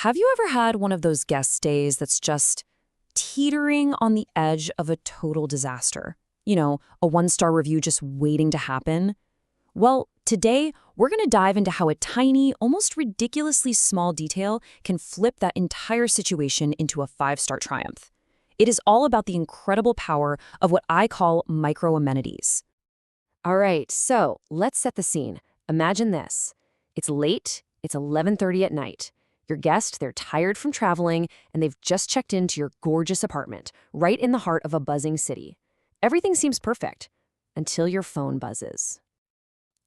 Have you ever had one of those guest stays that's just teetering on the edge of a total disaster? A one-star review just waiting to happen? Well, today we're going to dive into how a tiny, almost ridiculously small detail can flip that entire situation into a five-star triumph. It is all about the incredible power of what I call micro-amenities. All right, so let's set the scene. Imagine this. It's late, it's 11:30 at night. Your guests, they're tired from traveling, and they've just checked into your gorgeous apartment, right in the heart of a buzzing city. Everything seems perfect, until your phone buzzes.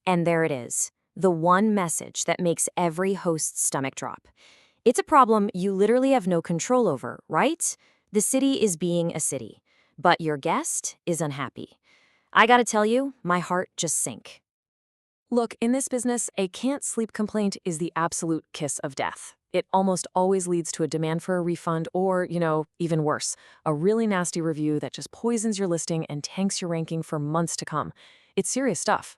And there it is, the one message that makes every host's stomach drop. It's a problem you literally have no control over, right? The city is being a city, but your guest is unhappy. I gotta tell you, my heart just sank. Look, in this business, a can't sleep complaint is the absolute kiss of death. It almost always leads to a demand for a refund or, even worse, a really nasty review that just poisons your listing and tanks your ranking for months to come. It's serious stuff.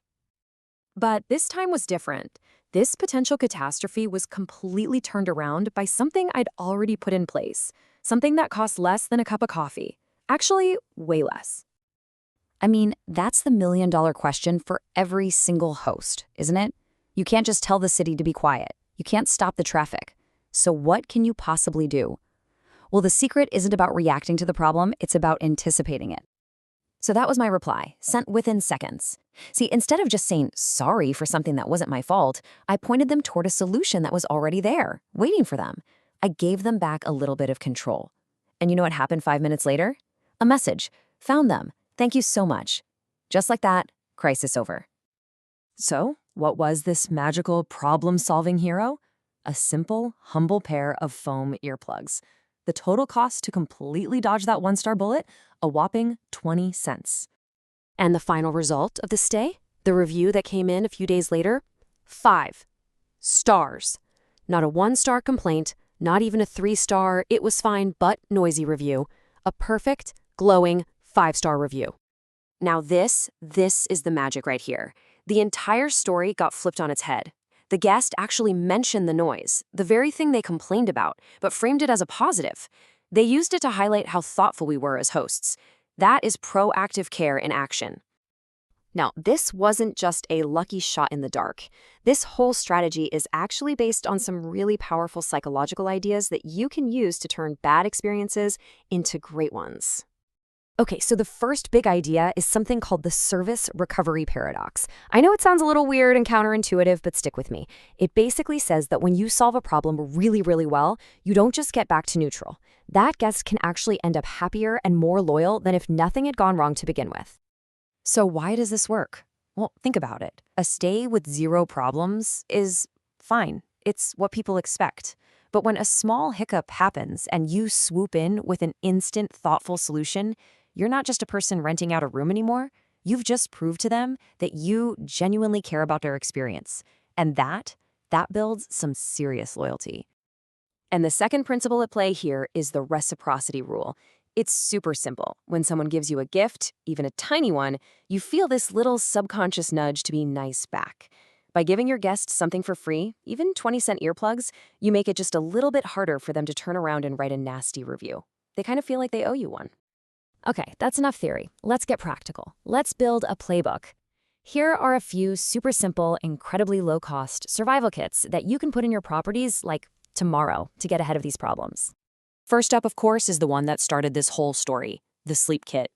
But this time was different. This potential catastrophe was completely turned around by something I'd already put in place. Something that cost less than a cup of coffee. Actually, way less. I mean, that's the million-dollar question for every single host, isn't it? You can't just tell the city to be quiet. You can't stop the traffic. So what can you possibly do? Well, the secret isn't about reacting to the problem, it's about anticipating it. So that was my reply, sent within seconds. See, instead of just saying sorry for something that wasn't my fault, I pointed them toward a solution that was already there, waiting for them. I gave them back a little bit of control. And you know what happened 5 minutes later? A message. Found them. Thank you so much. Just like that, crisis over. So, what was this magical problem-solving hero? A simple, humble pair of foam earplugs. The total cost to completely dodge that one-star bullet? A whopping 20 cents. And the final result of the stay? The review that came in a few days later? 5 stars. Not a one-star complaint, not even a 3-star, it was fine but noisy review. A perfect, glowing 5-star review. Now this is the magic right here. The entire story got flipped on its head. The guest actually mentioned the noise, the very thing they complained about, but framed it as a positive. They used it to highlight how thoughtful we were as hosts. That is proactive care in action. Now, this wasn't just a lucky shot in the dark. This whole strategy is actually based on some really powerful psychological ideas that you can use to turn bad experiences into great ones. Okay, so the first big idea is something called the service recovery paradox. I know it sounds a little weird and counterintuitive, but stick with me. It basically says that when you solve a problem really, really well, you don't just get back to neutral. That guest can actually end up happier and more loyal than if nothing had gone wrong to begin with. So why does this work? Well, think about it. A stay with 0 problems is fine. It's what people expect. But when a small hiccup happens and you swoop in with an instant, thoughtful solution, you're not just a person renting out a room anymore. You've just proved to them that you genuinely care about their experience. And that builds some serious loyalty. And the second principle at play here is the reciprocity rule. It's super simple. When someone gives you a gift, even a tiny one, you feel this little subconscious nudge to be nice back. By giving your guests something for free, even 20-cent earplugs, you make it just a little bit harder for them to turn around and write a nasty review. They kind of feel like they owe you one. Okay, that's enough theory. Let's get practical. Let's build a playbook. Here are a few super simple, incredibly low-cost survival kits that you can put in your properties like tomorrow to get ahead of these problems. First up, of course, is the one that started this whole story, the sleep kit.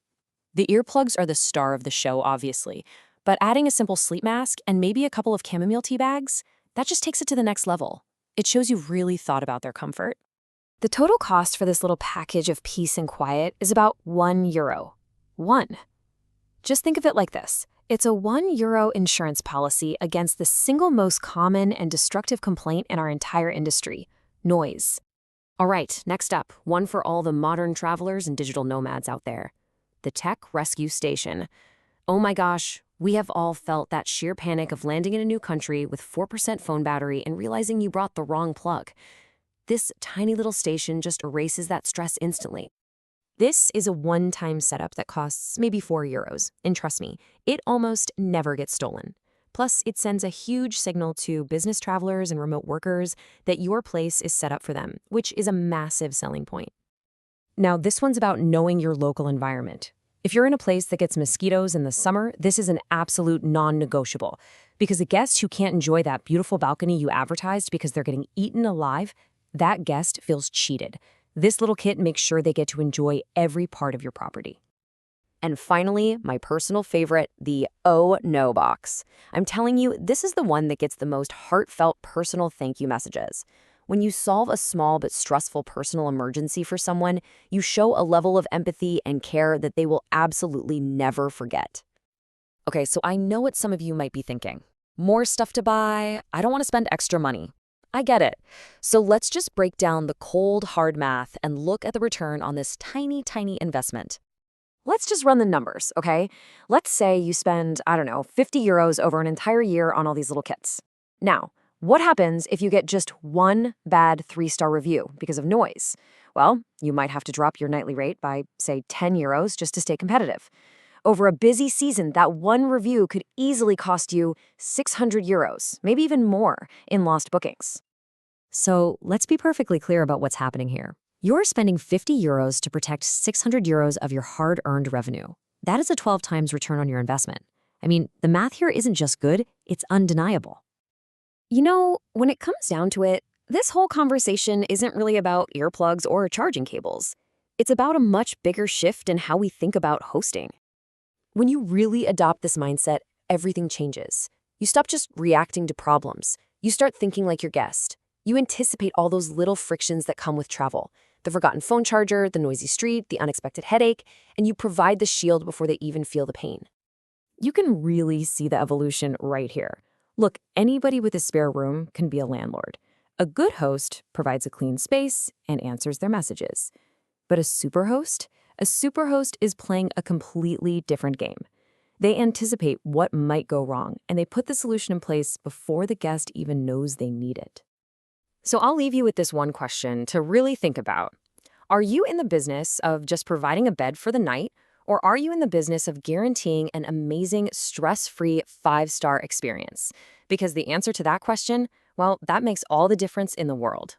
The earplugs are the star of the show, obviously, but adding a simple sleep mask and maybe a couple of chamomile tea bags, that just takes it to the next level. It shows you've really thought about their comfort. The total cost for this little package of peace and quiet is about €1. 1. Just think of it like this. It's a €1 insurance policy against the single most common and destructive complaint in our entire industry, noise. All right, next up, one for all the modern travelers and digital nomads out there. The Tech Rescue Station. Oh my gosh, we have all felt that sheer panic of landing in a new country with 4% phone battery and realizing you brought the wrong plug. This tiny little station just erases that stress instantly. This is a one-time setup that costs maybe €4, and trust me, it almost never gets stolen. Plus, it sends a huge signal to business travelers and remote workers that your place is set up for them, which is a massive selling point. Now, this one's about knowing your local environment. If you're in a place that gets mosquitoes in the summer, this is an absolute non-negotiable, because a guest who can't enjoy that beautiful balcony you advertised because they're getting eaten alive, that guest feels cheated. This little kit makes sure they get to enjoy every part of your property. And finally, my personal favorite, the "Oh no" box. I'm telling you, this is the one that gets the most heartfelt personal thank you messages. When you solve a small but stressful personal emergency for someone, you show a level of empathy and care that they will absolutely never forget. Okay, so I know what some of you might be thinking. More stuff to buy? I don't want to spend extra money. I get it. So let's just break down the cold, hard math and look at the return on this tiny, tiny investment. Let's just run the numbers, okay? Let's say you spend, I don't know, 50 euros over an entire year on all these little kits. Now, what happens if you get just one bad 3-star review because of noise? Well, you might have to drop your nightly rate by, say, 10 euros just to stay competitive. Over a busy season, that one review could easily cost you 600 euros, maybe even more, in lost bookings. So let's be perfectly clear about what's happening here. You're spending 50 euros to protect 600 euros of your hard-earned revenue. That is a 12 times return on your investment. I mean, the math here isn't just good, it's undeniable. You know, when it comes down to it, this whole conversation isn't really about earplugs or charging cables. It's about a much bigger shift in how we think about hosting. When you really adopt this mindset, everything changes. You stop just reacting to problems. You start thinking like your guest. You anticipate all those little frictions that come with travel. The forgotten phone charger, the noisy street, the unexpected headache, and you provide the shield before they even feel the pain. You can really see the evolution right here. Look, anybody with a spare room can be a landlord. A good host provides a clean space and answers their messages. But a superhost is playing a completely different game. They anticipate what might go wrong, and they put the solution in place before the guest even knows they need it. So I'll leave you with this one question to really think about. Are you in the business of just providing a bed for the night, or are you in the business of guaranteeing an amazing, stress-free 5-star experience? Because the answer to that question, well, that makes all the difference in the world.